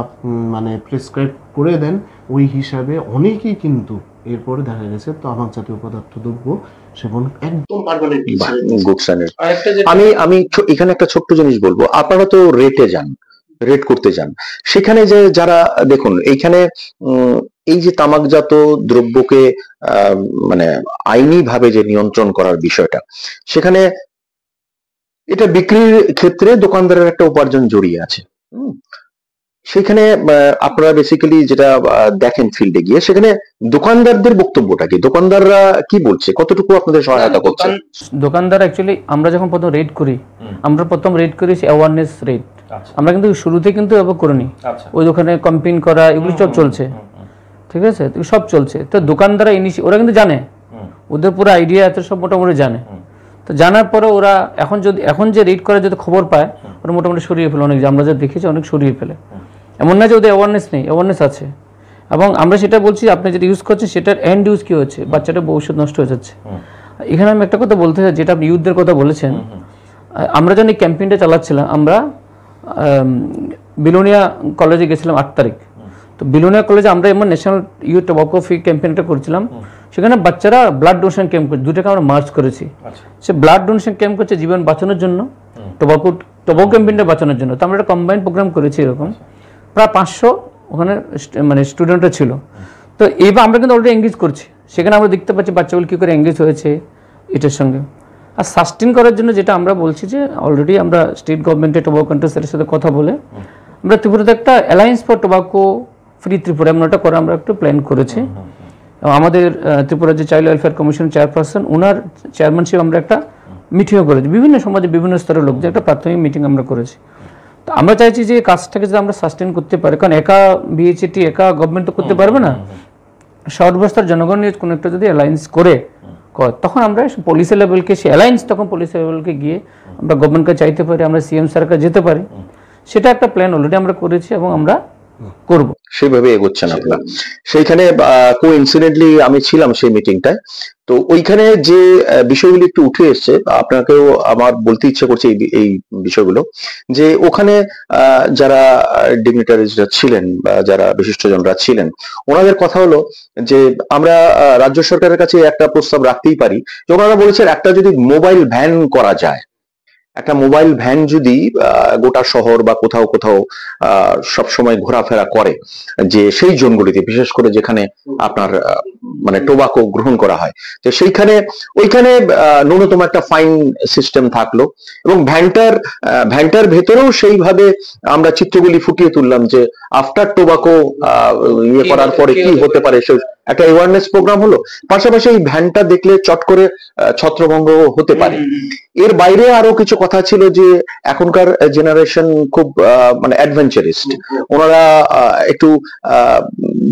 মানে প্রেসক্রাইব করে দেন। ওই হিসাবে অনেকেই কিন্তু এরপরে দেখা গেছে তামাক জাতীয় পদার্থ দ্রব্য সেবন একদম পারমানেন্ট। আমি এখানে একটা ছোট্ট জিনিস বলবো, আপনারা তো রেটে যান, রেট করতে যান, সেখানে যে যারা দেখুন এইখানে এই যে তামাকজাত দ্রব্যকে মানে আইনি ভাবে যে নিয়ন্ত্রণ করার বিষয়টা, সেখানে এটা বিক্রির ক্ষেত্রে দোকানদারের একটা উপার্জন জড়িয়ে আছে। সেখানে আপনারা বেসিক্যালি যেটা দেখেন ফিল্ডে গিয়ে, সেখানে দোকানদারদের বক্তব্যটা কি, দোকানদাররা কি বলছে, কতটুকু আপনাদের সহায়তা করছে? দোকানদার অ্যাকচুয়ালি আমরা যখন প্রথম রেড করি, আমরা প্রথম রেড করি অ্যাওয়ারনেস রেড, আমরা কিন্তু শুরুতে কিন্তু এভাবে করিনি, ওই দোকানে কম্পেইন করা এগুলো সব চলছে, ঠিক আছে, সব চলছে। তো দোকানদাররা ওরা কিন্তু জানে, ওদের পুরো আইডিয়া এত সব মোটামুটি জানে। তো জানার পরে ওরা এখন যে রেড করার যদি খবর পায়, ওরা মোটামুটি সরিয়ে ফেলে, অনেক আমরা যা দেখেছি অনেক সরিয়ে ফেলে। এমন না যে ওদের অ্যাওয়ারনেস নেই, অ্যাওয়ারনেস আছে। এবং আমরা সেটা বলছি, আপনি যেটা ইউজ করছেন সেটার এন্ড ইউজ কি হচ্ছে, বাচ্চাটা ভবিষ্যৎ নষ্ট হয়ে যাচ্ছে। এখানে আমি একটা কথা বলতে চাই, যেটা আপনি ইউথদের কথা বলেছেন, আমরা যখন এই ক্যাম্পেইনটা চালাচ্ছিলাম, আমরা বিলোনিয়া কলেজে গেছিলাম 8 তারিখ। তো বিলোনিয়া কলেজে আমরা এমন ন্যাশনাল ইউথ টোবাকো ফ্রি ক্যাম্পেইনটা করছিলাম, সেখানে বাচ্চারা ব্লাড ডোনেশন ক্যাম্প করে, দুটাকে আমরা মার্চ করেছি। সে ব্লাড ডোনেশন ক্যাম্প করছে জীবন বাঁচানোর জন্য, টোবাকো ক্যাম্পেইনটা বাঁচানোর জন্য। তো আমরা একটা কম্বাইন্ড প্রোগ্রাম করেছি এরকম, প্রায় 500 ওখানে মানে স্টুডেন্টরা ছিল। তো এইবার আমরা কিন্তু অলরেডি এঙ্গেজ করছি, সেখানে আমরা দেখতে পাচ্ছি বাচ্চাগুলো কী করে এঙ্গেজ হয়েছে এটার সঙ্গে। আর সাস্টেন করার জন্য যেটা আমরা বলছি যে অলরেডি আমরা স্টেট গভর্নমেন্টের টোবাকো কন্ট্রোলের সাথে কথা বলে আমরা ত্রিপুরাতে একটা alliance for tobacco free Tripura এমন একটা করে আমরা একটু প্ল্যান করেছি। এবং আমাদের ত্রিপুরা যে চাইল্ড ওয়েলফেয়ার কমিশন চেয়ারপারসন, ওনার চেয়ারম্যানশিপ আমরা একটা মিটিংও করেছি, বিভিন্ন সমাজে বিভিন্ন স্তরের লোকদের একটা প্রাথমিক মিটিং আমরা করেছি। তো আমরা চাইছি যে কাজটাকে যদি আমরা সাস্টেন করতে পারি, কারণ একা বিএচএটি একা গভর্নমেন্ট তো করতে পারবে না, সর্বস্তর জনগণ নিয়ে কোনো একটা যদি অ্যালায়েন্স করে তখন আমরা পলিসি লেভেলকে, সে অ্যালায়েন্স তখন পলিসি লেভেলকে গিয়ে আমরা গভর্নমেন্টকে চাইতে পারি, আমরা সিএম স্যারকে যেতে পারি। সেটা একটা প্ল্যান অলরেডি আমরা করেছি এবং আমরা করব, সেইভাবে এগোচ্ছেন আপনারা। সেইখানে কোইন্সিডেন্টলি আমি ছিলাম সেই মিটিংটায়, তো ওইখানে যে বিষয়গুলি একটু উঠে এসছে, আপনাকেও আমার বলতে ইচ্ছে করছে এই বিষয়গুলো, যে ওখানে যারা ডিগনিটারিজরা ছিলেন বা যারা বিশিষ্টজনরা ছিলেন, ওনাদের কথা হলো যে আমরা রাজ্য সরকারের কাছে একটা প্রস্তাব রাখতেই পারি, যে ওনারা বলেছেন একটা যদি মোবাইল ভ্যান করা যায়, একটা মোবাইল ভ্যান যদি গোটা শহর বা কোথাও কোথাও সবসময় ঘোরাফেরা করে, যে সেই জোনগুলিতে বিশেষ করে যেখানে আপনার মানে টোবাকো গ্রহণ করা হয়, তো ওইখানে ন্যূনতম একটা ফাইন সিস্টেম থাকলো, এবং ভ্যানটার ভেতরেও সেইভাবে আমরা চিত্রগুলি ফুটিয়ে তুললাম যে আফটার টোবাকো ইয়ে করার পরে কি হতে পারে, সেই একটা অ্যাওয়ারনেস প্রোগ্রাম হলো। পাশাপাশি এই ভ্যানটা দেখলে চট করে ছত্রভঙ্গ হতে পারে। এর বাইরে আরো কিছু কথা ছিল যে এখনকার জেনারেশন খুব মানে অ্যাডভেঞ্চারিস্ট, ওনারা একটু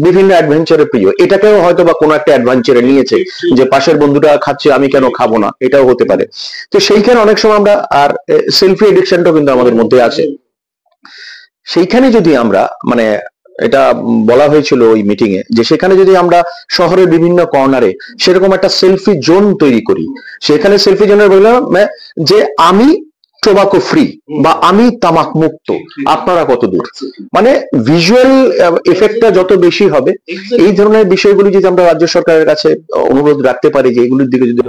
বিভিন্ন অ্যাডভেঞ্চারে প্রিয়, এটাকেও হয়তো বা কোনো একটা অ্যাডভেঞ্চারে নিয়েছে, যে পাশের বন্ধুটা খাচ্ছে আমি কেন খাবো না, এটাও হতে পারে। তো সেইখানে অনেক সময় আমরা, আর সেলফি এডিকশনটাও কিন্তু আমাদের মধ্যে আছে, সেইখানে যদি আমরা মানে এটা বলা হয়েছিল ওই মিটিং এ, যে সেখানে যদি আমরা শহরের বিভিন্ন কর্নারে সেরকম একটা সেলফি জোন তৈরি করি, সেখানে সেলফি জোনের বললাম যে আমি টোবাকো ফ্রি বা আমি তামাক মুক্ত, আপনারা কত দূর, মানে ভিজুয়াল এফেক্টটা যত বেশি হবে, এই ধরনের বিষয়গুলি যদি আমরা রাজ্য সরকারের কাছে অনুরোধ রাখতে পারি যে এগুলোর দিকে যদি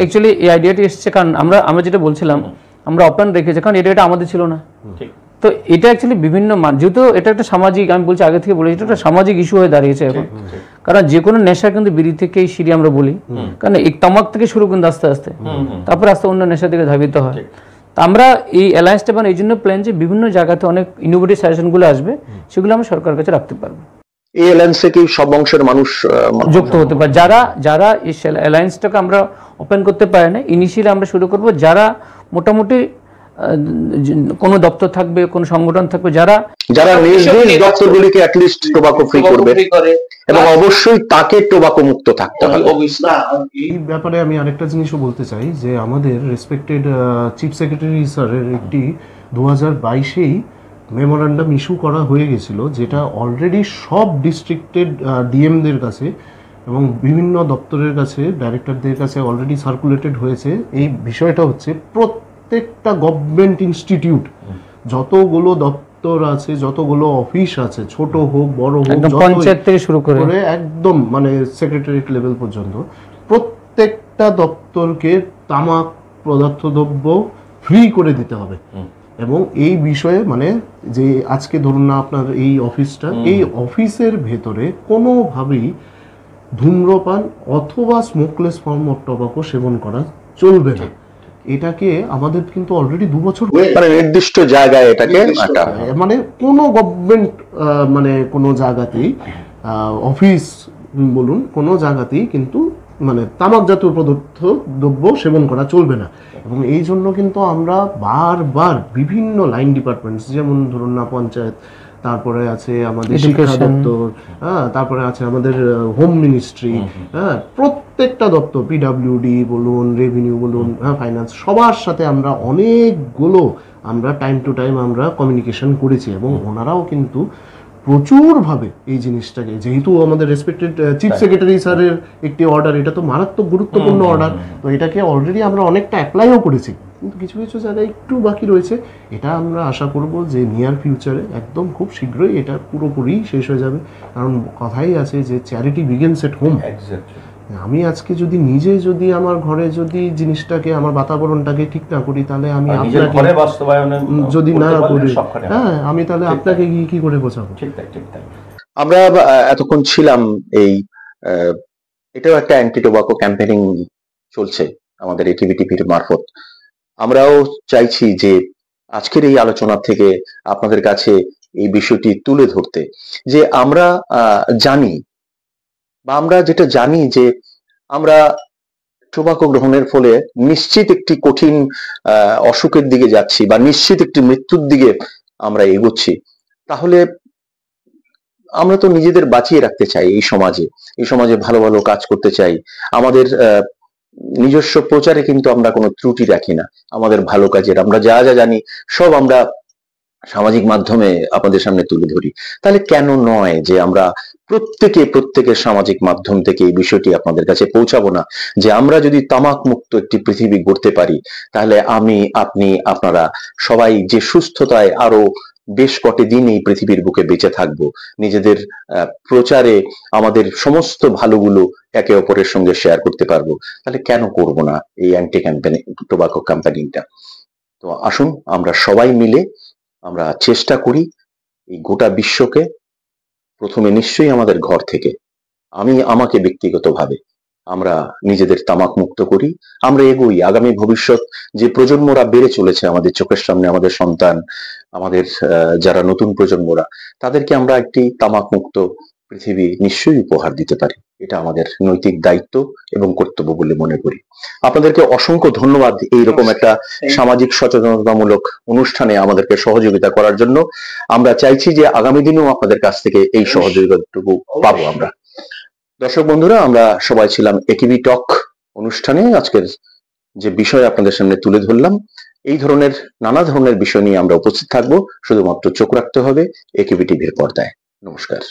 অ্যাকচুয়ালি এই আইডিয়াটি এসেছে, কারণ আমরা যেটা বলছিলাম আমরা ওপেন রেখেছি, কারণ এটা আমাদের ছিল না। তো এটা অ্যাকচুয়ালি বিভিন্ন যেহেতু এটা একটা সামাজিক, আমি বলছি আগে থেকে বলেছি, এটা একটা সামাজিক ইস্যু হয়ে দাঁড়িয়েছে এখন। কারণ যে কোনো নেশা কিন্তু বিড়ি থেকেই সিঁড়ি আমরা বলি, কারণ এই তামাক থেকে শুরু কিন্তু আস্তে আস্তে, তারপরে আস্তে অন্য নেশার দিকে ধাবিত হয়। তো আমরা এই অ্যালায়েন্সটা এই জন্য প্ল্যান, যে বিভিন্ন জায়গাতে অনেক ইনোভেটিভ সাজেশনগুলো আসবে, সেগুলো আমরা সরকারের কাছে রাখতে পারবো। এই অ্যালায়েন্সে কি সব বংশের মানুষ যুক্ত হতে পারে? যারা এই অ্যালায়েন্সটাকে আমরা ওপেন করতে পারি না, ইনিশিয়ালি আমরা শুরু করব যারা মোটামুটি কোন দপ্তর থাকবে, কোন সংগঠন থাকবে, যারা নিজ নিজ দপ্তরগুলিকে অ্যাট লিস্ট টোবাকো ফ্রি করবে, এবং অবশ্যই তাকে টোবাকো মুক্ত থাকতে হবে। এই ব্যাপারে আমি আরেকটা জিনিসও বলতে চাই, যে আমাদের রেসপেক্টেড চিফ সেক্রেটারি স্যারের একটি 2022-এই মেমোরান্ডাম ইস্যু করা হয়ে গেছিল, যেটা অলরেডি সব ডিস্ট্রিক্টেড ডিএমদের কাছে এবং বিভিন্ন দপ্তরের কাছে, ডাইরেক্টরদের কাছে অলরেডি সার্কুলেটেড হয়েছে। এই বিষয়টা হচ্ছে প্রত্যেকটা গভর্নমেন্ট ইনস্টিটিউট, যতগুলো দপ্তর আছে, যতগুলো অফিস আছে, ছোট হোক বড় হোক, পঞ্চায়েত থেকে শুরু করে একদম মানে সেক্রেটারিয়েট লেভেল পর্যন্ত, প্রত্যেকটা দপ্তরকে তামাক পদার্থ দ্রব্য ফ্রি করে দিতে হবে। এবং এই বিষয়ে মানে যে আজকে ধরুন না আপনার এই অফিসটা, এই অফিসের ভেতরে কোনোভাবেই ধূম্রপান অথবা স্মোকলেস ফর্ম অফ টোবাকো সেবন করা চলবে না। এটাকে আমাদের কিন্তু অলরেডি 2 বছর মানে নির্দিষ্ট জায়গায় এটাকে মানে কোনো গভর্নমেন্ট মানে কোনো জায়গাতেই অফিস বলুন কোনো জায়গাতেই কিন্তু মানে তামাক জাতীয় পদার্থ দ্রব্য সেবন করা চলবে না। এবং এই জন্য কিন্তু আমরা বারবার বিভিন্ন লাইন ডিপার্টমেন্টস, যেমন ধরুন না পঞ্চায়েত, তারপরে আছে আমাদের শিক্ষা দপ্তর, তারপরে আছে আমাদের হোম মিনিস্ট্রি, প্রত্যেকটা দপ্তর, পিডাব্লিউডি বলুন, রেভিনিউ বলুন, ফাইন্যান্স, সবার সাথে আমরা অনেকগুলো আমরা টাইম টু টাইম আমরা কমিউনিকেশন করেছি। এবং ওনারাও কিন্তু প্রচুরভাবে এই জিনিসটাকে, যেহেতু আমাদের রেসপেক্টেড চিফ সেক্রেটারি স্যারের একটি অর্ডার, এটা তো মারাত্মক গুরুত্বপূর্ণ অর্ডার, তো এটাকে অলরেডি আমরা অনেকটা অ্যাপ্লাইও করেছি। কিন্তু কিছু কিছু জায়গায় একটু বাকি রয়েছে। এটা আমরা আশা করব যে নিয়ার ফিউচারে একদম খুব শীঘ্রই এটা পুরোপুরি শেষ হয়ে যাবে। কারণ কথাই আছে যে charity begins at home. Exactly. আমি আজকে যদি নিজে যদি আমার ঘরে যদি জিনিসটাকে আমার বাতাবরণটাকে ঠিক না করি, তাহলে আমি নিজের আপনাকে ঘরে বাস্তবায়নে যদি না করি, সবখানে হ্যাঁ আমি তাহলে ঠিক আপনাকে গিয়ে কি করে বোঝাবো? ঠিক তাই, ঠিক তাই। আমরা এতক্ষণ ছিলাম এই এটাও একটা অ্যান্টি টোবাকো ক্যাম্পেইনিং চলছে আমাদের এটিভি টিভির মারফত। আমরাও চাইছি যে আজকের এই আলোচনা থেকে আপনাদের কাছে এই বিষয়টি তুলে ধরতে, যে আমরা জানি বা আমরা যেটা জানি যে আমরা টোবাকো গ্রহণের ফলে নিশ্চিত একটি কঠিন অসুখের দিকে যাচ্ছি বা নিশ্চিত একটি মৃত্যুর দিকে আমরা এগোচ্ছি। তাহলে আমরা তো নিজেদের বাঁচিয়ে রাখতে চাই, এই সমাজে ভালো ভালো কাজ করতে চাই। আমাদের নিজস্ব প্রচারে কিন্তু আমরা কোনো ত্রুটি রাখি না। আমাদের ভালো কাজের আমরা যা যা জানি সব আমরা সামাজিক মাধ্যমে আপনাদের সামনে তুলে ধরি। তাহলে কেন নয় যে আমরা প্রত্যেকের সামাজিক মাধ্যম থেকে এই বিষয়টি আপনাদের কাছে পৌঁছাবো না, যে আমরা যদি তামাক মুক্ত একটি পৃথিবী গড়তে পারি, তাহলে আমি, আপনি, আপনারা সবাই যে সুস্থতায় আরো বেশ কটি দিন এই পৃথিবীর বুকে বেঁচে থাকবো, নিজেদের প্রচারে আমাদের সমস্ত ভালোগুলো একে অপরের সঙ্গে শেয়ার করতে পারবো, তাহলে কেন করব না এই অ্যান্টি ক্যাম্পেইন টোবাকো ক্যাম্পেইনটা? তো আসুন আমরা সবাই মিলে আমরা চেষ্টা করি এই গোটা বিশ্বকে, প্রথমে নিশ্চয়ই আমাদের ঘর থেকে, আমাকে ব্যক্তিগতভাবে আমরা নিজেদের তামাক মুক্ত করি, আমরা এগোই। আগামী ভবিষ্যৎ যে প্রজন্মরা বেড়ে চলেছে আমাদের চোখের সামনে, আমাদের সন্তান, আমাদের যারা নতুন প্রজন্মরা, তাদেরকে আমরা একটি তামাক মুক্ত পৃথিবী নিশ্চয়ই উপহার দিতে পারি। এটা আমাদের নৈতিক দায়িত্ব এবং কর্তব্য বলে মনে করি। আপনাদেরকে অসংখ্য ধন্যবাদ এইরকম একটা সামাজিক সচেতনতামূলক অনুষ্ঠানে আমাদেরকে সহযোগিতা করার জন্য। আমরা চাইছি যে আগামী দিনেও আপনাদের কাছ থেকে এই সহযোগিতাটুকু পাবো আমরা। দর্শক বন্ধুরা, আমরা সবাই ছিলাম এটিভি টক অনুষ্ঠানে। আজকের যে বিষয় আপনাদের সামনে তুলে ধরলাম, এই ধরনের নানা ধরনের বিষয় নিয়ে আমরা উপস্থিত থাকবো। শুধুমাত্র চোখ রাখতে হবে এটিভি টিভির পর্দায়। নমস্কার।